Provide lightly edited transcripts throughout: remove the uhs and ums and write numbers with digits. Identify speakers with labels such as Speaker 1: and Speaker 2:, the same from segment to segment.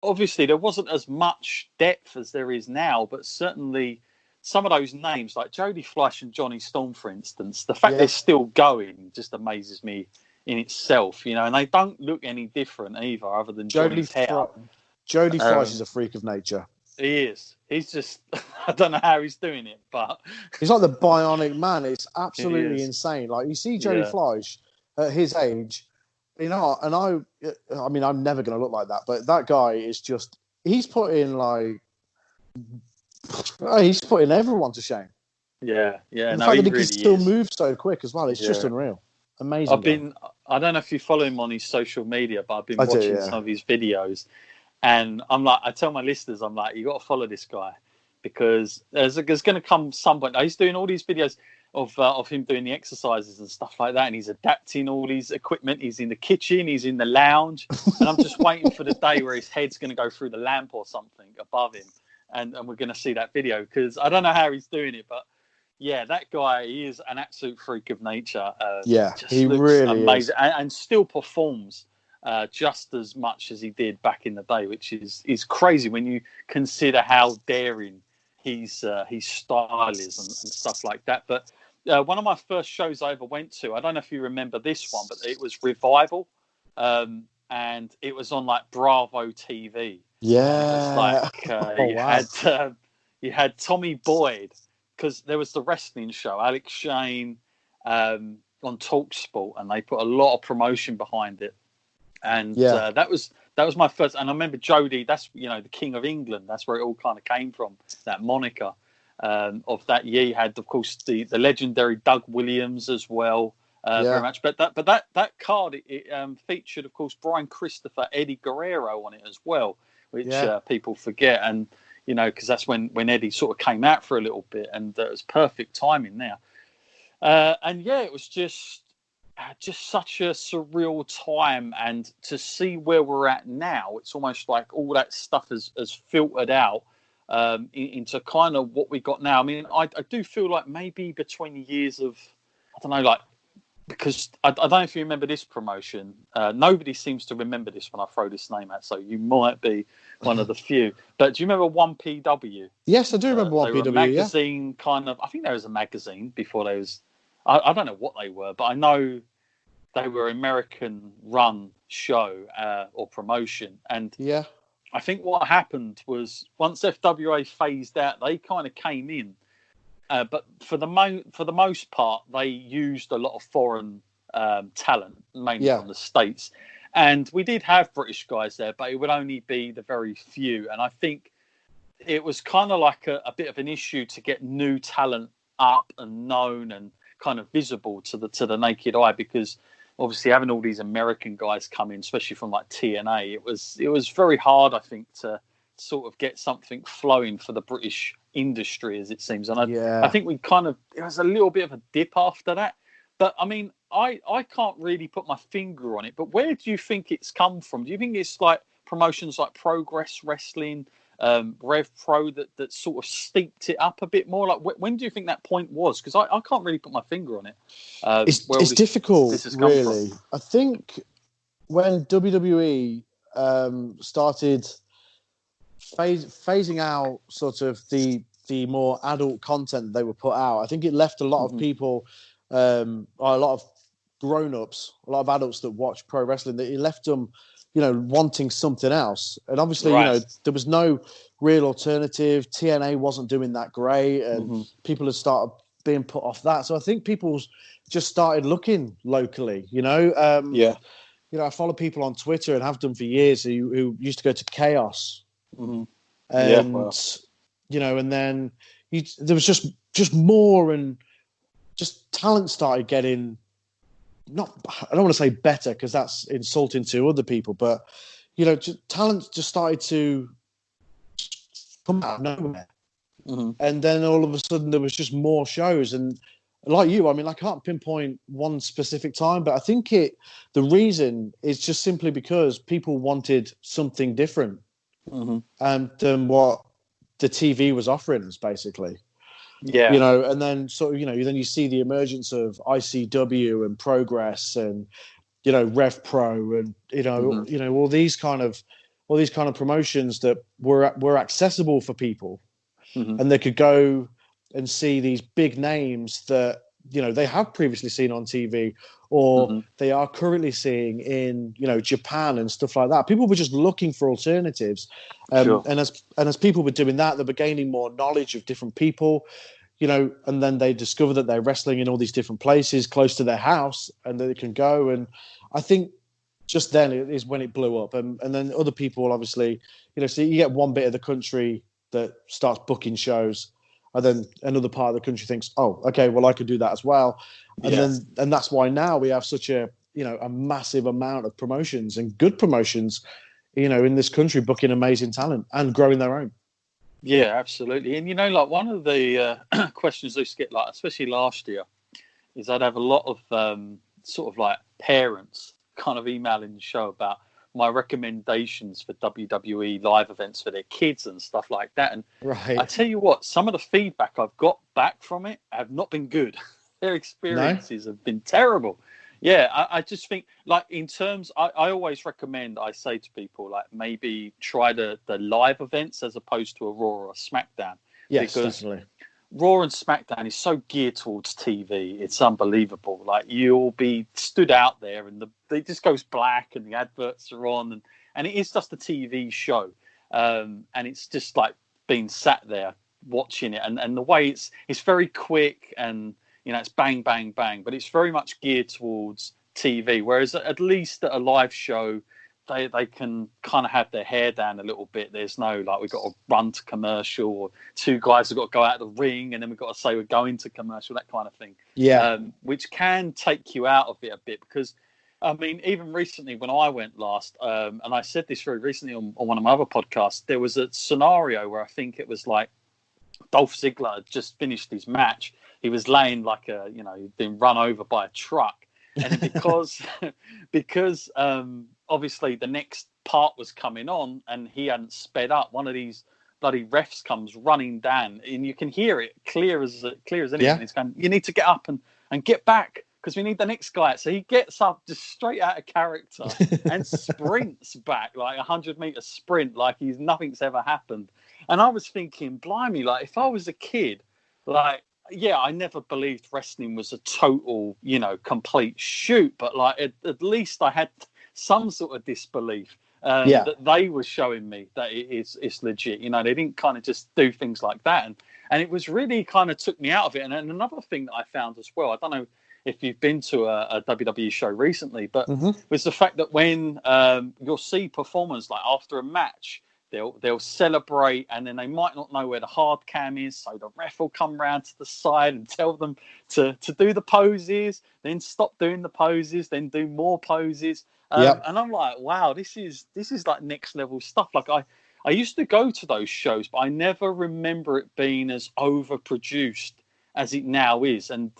Speaker 1: obviously there wasn't as much depth as there is now, but certainly some of those names like Jodie Fleisch and Johnny Storm, for instance, the fact they're still going just amazes me in itself, you know, and they don't look any different either, other than Johnny's hair.
Speaker 2: Jodie Fleisch is a freak of nature.
Speaker 1: He is. He's just, I don't know how he's doing it, but
Speaker 2: he's like the bionic man. It's absolutely insane. Like you see Jodie Fleisch at his age, you know, and I mean, I'm never going to look like that, but that guy is just, he's putting everyone to shame.
Speaker 1: Yeah.
Speaker 2: The fact that he can still move so quick as well, it's just unreal. Amazing.
Speaker 1: I don't know if you follow him on his social media, but I've been watching some of his videos, and I'm like, I tell my listeners, I'm like, you got to follow this guy, because there's going to come some point. He's doing all these videos of him doing the exercises and stuff like that, and he's adapting all his equipment. He's in the kitchen, he's in the lounge, and I'm just waiting for the day where his head's going to go through the lamp or something above him, and we're going to see that video, because I don't know how he's doing it, but yeah, that guy, he is an absolute freak of nature.
Speaker 2: He really
Speaker 1: amazing, and still performs just as much as he did back in the day, which is crazy when you consider how daring his style is and stuff like that. But one of my first shows I ever went to, I don't know if you remember this one, but it was Revival, and it was on like Bravo TV.
Speaker 2: Yeah,
Speaker 1: it was like you had Tommy Boyd, because there was the wrestling show, Alex Shane, on TalkSport, and they put a lot of promotion behind it. And that was my first. And I remember Jodie, that's, you know, the King of England. That's where it all kind of came from, that moniker of that year. You had, of course, the legendary Doug Williams as well, very much. But that card, it featured, of course, Brian Christopher, Eddie Guerrero on it as well, which people forget. And you know, because that's when Eddie sort of came out for a little bit, and it was perfect timing there. And it was just such a surreal time, and to see where we're at now, it's almost like all that stuff has filtered out into kind of what we got now. I mean, I do feel like maybe between the years of, I don't know, like, because I don't know if you remember this promotion. Nobody seems to remember this when I throw this name out, so you might be one of the few. But do you remember 1PW?
Speaker 2: Yes, I do remember 1PW.
Speaker 1: They were a magazine, kind of. I think there was a magazine before there was. I don't know what they were, but I know they were American-run show or promotion. And I think what happened was once FWA phased out, they kind of came in. But for the most part, they used a lot of foreign talent, mainly from the States. And we did have British guys there, but it would only be the very few. And I think it was kind of like a bit of an issue to get new talent up and known and kind of visible to the naked eye, because obviously having all these American guys come in, especially from like TNA, it was very hard, I think, to sort of get something flowing for the British industry, as it seems. And I think we kind of, it was a little bit of a dip after that. But I mean, I can't really put my finger on it, but where do you think it's come from? Do you think it's like promotions like Progress Wrestling, Rev Pro that sort of steeped it up a bit more? Like, when do you think that point was? Because I can't really put my finger on it.
Speaker 2: It's difficult, really. I think when WWE started phasing out sort of the more adult content they were put out, I think it left a lot of people, a lot of grown-ups, a lot of adults that watch pro wrestling, that it left them, you know, wanting something else. And obviously, you know, there was no real alternative. TNA wasn't doing that great, and people had started being put off that. So I think people just started looking locally, you know. You know, I follow people on Twitter and have done for years who used to go to Chaos. And, you know, and then there was just more, and just talent started getting, I don't want to say better because that's insulting to other people, but, you know, talent just started to come out of nowhere. And then all of a sudden there was just more shows. And like you, I mean, I can't pinpoint one specific time, but I think the reason is just simply because people wanted something different than what the TV was offering us, basically. You know, and then sort of, you know, then you see the emergence of ICW and Progress and, you know, Rev Pro and, you know, all these kind of all these kind of promotions that were accessible for people,
Speaker 1: Mm-hmm.
Speaker 2: and they could go and see these big names that, you know, they have previously seen on TV, or
Speaker 1: Mm-hmm.
Speaker 2: they are currently seeing in, you know, Japan and stuff like that. People were just looking for alternatives.
Speaker 1: Sure.
Speaker 2: And as people were doing that, they were gaining more knowledge of different people, you know, and then they discover that they're wrestling in all these different places close to their house and that they can go. And I think just then it is when it blew up. And then other people, obviously, you know, so you get one bit of the country that starts booking shows, and then another part of the country thinks, oh, okay, well, I could do that as well. And that's why now we have such a, you know, a massive amount of promotions and good promotions, you know, in this country, booking amazing talent and growing their own.
Speaker 1: Yeah, absolutely. And, you know, like one of the questions I used to get, like, especially last year, is I'd have a lot of sort of like parents kind of emailing the show about my recommendations for WWE live events for their kids and stuff like that. And I tell you what, some of the feedback I've got back from it have not been good. Their experiences have been terrible. Yeah, I just think, like, in terms, I always recommend, I say to people, like, maybe try the live events as opposed to a Raw or a SmackDown.
Speaker 2: Yes,
Speaker 1: because
Speaker 2: definitely.
Speaker 1: Raw and SmackDown is so geared towards TV. It's unbelievable. Like, you'll be stood out there and it just goes black and the adverts are on. And it is just a TV show. And it's just like being sat there watching it. And the way it's very quick and, you know, it's bang, bang, bang. But it's very much geared towards TV. Whereas at least at a live show, they can kind of have their hair down a little bit. There's no, like, we've got to run to commercial, or two guys have got to go out of the ring and then we've got to say we're going to commercial, that kind of thing.
Speaker 2: Yeah.
Speaker 1: Which can take you out of it a bit, because, I mean, even recently when I went last, and I said this very recently on one of my other podcasts, there was a scenario where I think it was like Dolph Ziggler had just finished his match. He was laying like he'd been run over by a truck. And then because obviously the next part was coming on and he hadn't sped up, one of these bloody refs comes running down and you can hear it clear as anything. Yeah. He's going, you need to get up and get back because we need the next guy. So he gets up just straight out of character and sprints back, like 100-meter sprint, like nothing's ever happened. And I was thinking, blimey, like, if I was a kid, like, yeah, I never believed wrestling was a total, you know, complete shoot, but like at least I had some sort of disbelief that they were showing me that it's legit. You know, they didn't kind of just do things like that, and it was really kind of took me out of it. And another thing that I found as well, I don't know if you've been to a WWE show recently, but was the fact that when you'll see performers, like, after a match, they'll celebrate, and then they might not know where the hard cam is, so the ref will come round to the side and tell them to do the poses, then stop doing the poses, then do more poses. And I'm like, wow, this is like next level stuff. Like, I used to go to those shows, but I never remember it being as overproduced as it now is. And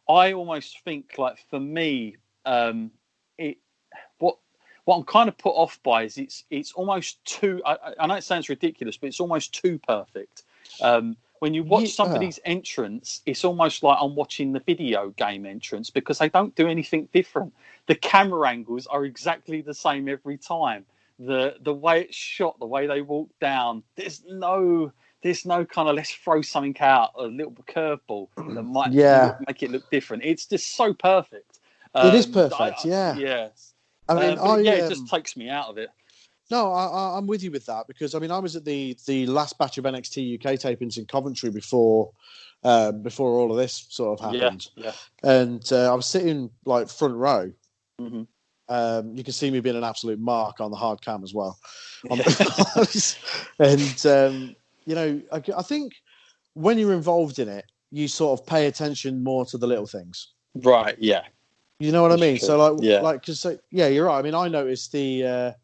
Speaker 1: I almost think, like, for me, what I'm kind of put off by is it's almost too. I know it sounds ridiculous, but it's almost too perfect. When you watch somebody's entrance, it's almost like I'm watching the video game entrance, because they don't do anything different. The camera angles are exactly the same every time. The way it's shot, the way they walk down, there's no kind of, let's throw something out, a little curveball that might make it look different. It's just so perfect.
Speaker 2: It is perfect, yeah.
Speaker 1: I mean, it just takes me out of it.
Speaker 2: No, I'm with you with that, because I mean, I was at the last batch of NXT UK tapings in Coventry before all of this sort of happened.
Speaker 1: Yeah.
Speaker 2: And I was sitting, like, front row.
Speaker 1: Mm-hmm.
Speaker 2: You can see me being an absolute mark on the hard cam as well. And you know, I think when you're involved in it, you sort of pay attention more to the little things.
Speaker 1: Right. Yeah.
Speaker 2: You know what I mean?
Speaker 1: True.
Speaker 2: So you're right. I mean, I noticed there's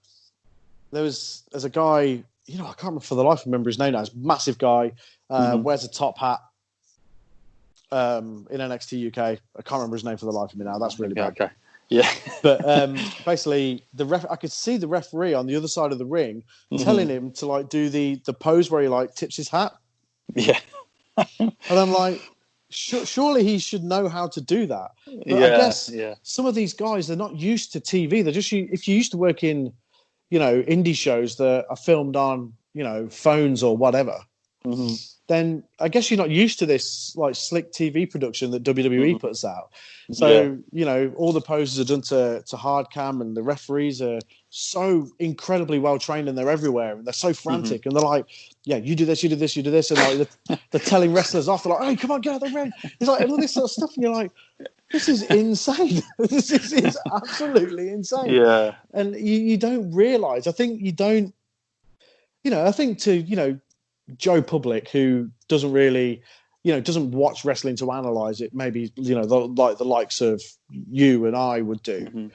Speaker 2: a guy, you know, I can't for the life remember his name now. He's a massive guy, wears a top hat in NXT UK. I can't remember his name for the life of me now. That's really bad.
Speaker 1: Okay. Yeah.
Speaker 2: But basically, I could see the referee on the other side of the ring telling him to, like, do the pose where he, like, tips his hat.
Speaker 1: Yeah.
Speaker 2: And I'm like, surely he should know how to do that. But I guess some of these guys, they're not used to TV. They're just, if you used to work in, indie shows that are filmed on, phones or whatever, then I guess you're not used to this like slick TV production that WWE puts out. So, all the poses are done to hard cam, and the referees are so incredibly well trained, and they're everywhere, and they're so frantic, and they're like, yeah, you do this, you do this, you do this. And like they're telling wrestlers off, they're like, hey, come on, get out of the ring. It's like all this sort of stuff. And you're like, this is insane. This is absolutely insane.
Speaker 1: Yeah.
Speaker 2: And you don't realize, I think you don't, I think to, Joe Public, who doesn't really, doesn't watch wrestling to analyze it, maybe, the likes of you and I would do,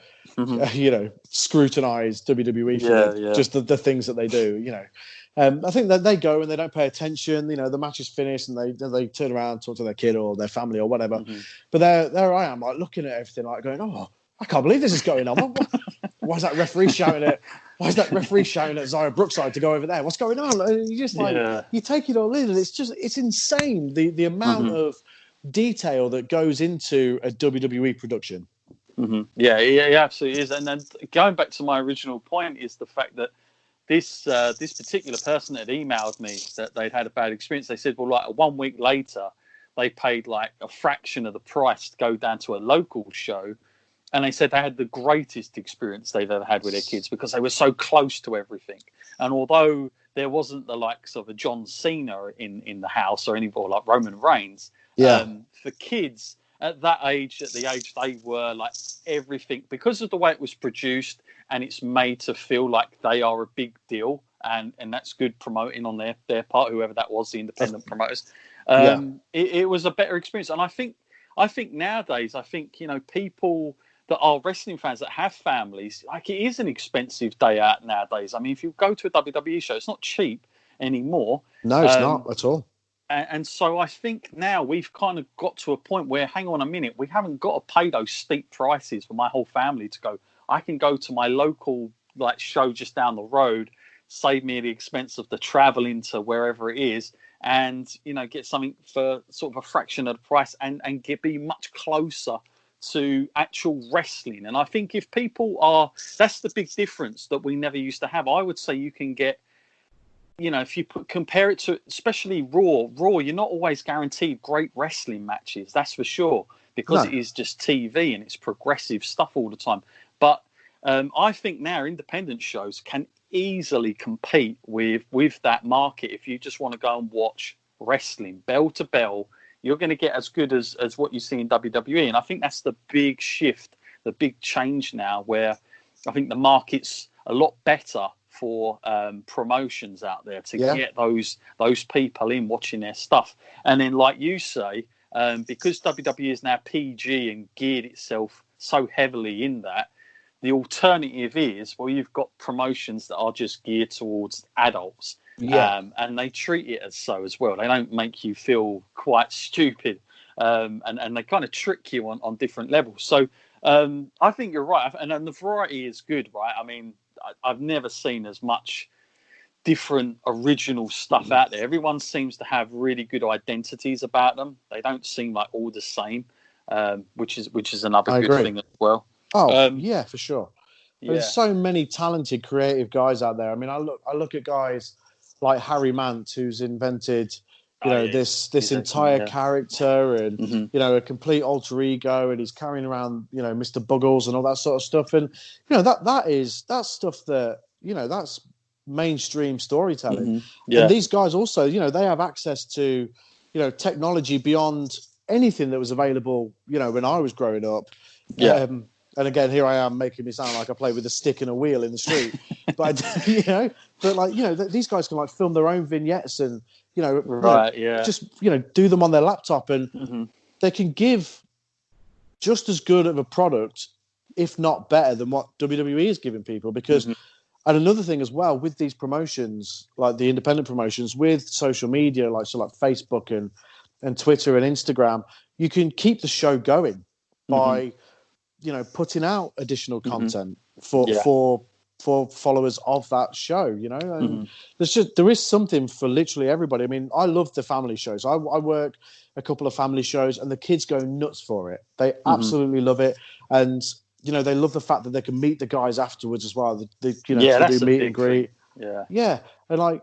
Speaker 2: scrutinize WWE for just the things that they do, I think that they go and they don't pay attention, the match is finished and they turn around, talk to their kid or their family or whatever. But there I am, like looking at everything, like going, oh, I can't believe this is going on. Why is that referee shouting at Xia Brookside to go over there? What's going on? And you just you take it all in, and it's insane the amount of detail that goes into a WWE production.
Speaker 1: Yeah, it absolutely is. And then going back to my original point is the fact that this particular person that had emailed me that they'd had a bad experience. They said, well, like 1 week later, they paid like a fraction of the price to go down to a local show. And they said they had the greatest experience they've ever had with their kids because they were so close to everything. And although there wasn't the likes of a John Cena in the house or anybody like Roman Reigns, for kids at that age, at the age they were, like everything, because of the way it was produced and it's made to feel like they are a big deal. And that's good promoting on their part, whoever that was, the independent promoters. It was a better experience. And I think nowadays, people that are wrestling fans that have families, like it is an expensive day out nowadays. I mean, if you go to a WWE show, it's not cheap anymore.
Speaker 2: No, it's not at all.
Speaker 1: And so I think now we've kind of got to a point where, hang on a minute, we haven't got to pay those steep prices for my whole family to go. I can go to my local like show just down the road, save me the expense of the travel into wherever it is, and get something for sort of a fraction of the price and be much closer to actual wrestling. And I think if people are, that's the big difference that we never used to have. I would say you can get, if you compare it to especially Raw, you're not always guaranteed great wrestling matches, that's for sure, because it is just TV and it's progressive stuff all the time. But I think now independent shows can easily compete with that market. If you just want to go and watch wrestling bell to bell, you're going to get as good as what you see in WWE. And I think that's the big shift, the big change now, where I think the market's a lot better for promotions out there to get those people in watching their stuff. And then, like you say, because WWE is now PG and geared itself so heavily in that, the alternative is, well, you've got promotions that are just geared towards adults. And they treat it as so as well. They don't make you feel quite stupid, and they kind of trick you on different levels. So I think you're right, and the variety is good, right? I mean, I've never seen as much different original stuff out there. Everyone seems to have really good identities about them. They don't seem like all the same, which is another good thing as well.
Speaker 2: Oh, for sure. There's so many talented, creative guys out there. I mean, I look at guys like Harry Mant, who's invented, this entire character and, a complete alter ego, and he's carrying around, Mr. Buggles and all that sort of stuff. And, that's stuff that, that's mainstream storytelling. And these guys also, they have access to, technology beyond anything that was available, when I was growing up. And again, here I am making me sound like I play with a stick and a wheel in the street. But, these guys can like film their own vignettes and, just, do them on their laptop, and they can give just as good of a product, if not better, than what WWE is giving people. Because, and another thing as well, with these promotions, like the independent promotions, with social media, like Facebook and Twitter and Instagram, you can keep the show going by putting out additional content for followers of that show, and there is something for literally everybody. I mean, I love the family shows. I work a couple of family shows, and the kids go nuts for it. They absolutely love it. And they love the fact that they can meet the guys afterwards as well. They
Speaker 1: that's
Speaker 2: do
Speaker 1: a
Speaker 2: meet
Speaker 1: big
Speaker 2: and greet.
Speaker 1: Thing. Yeah.
Speaker 2: Yeah. And like,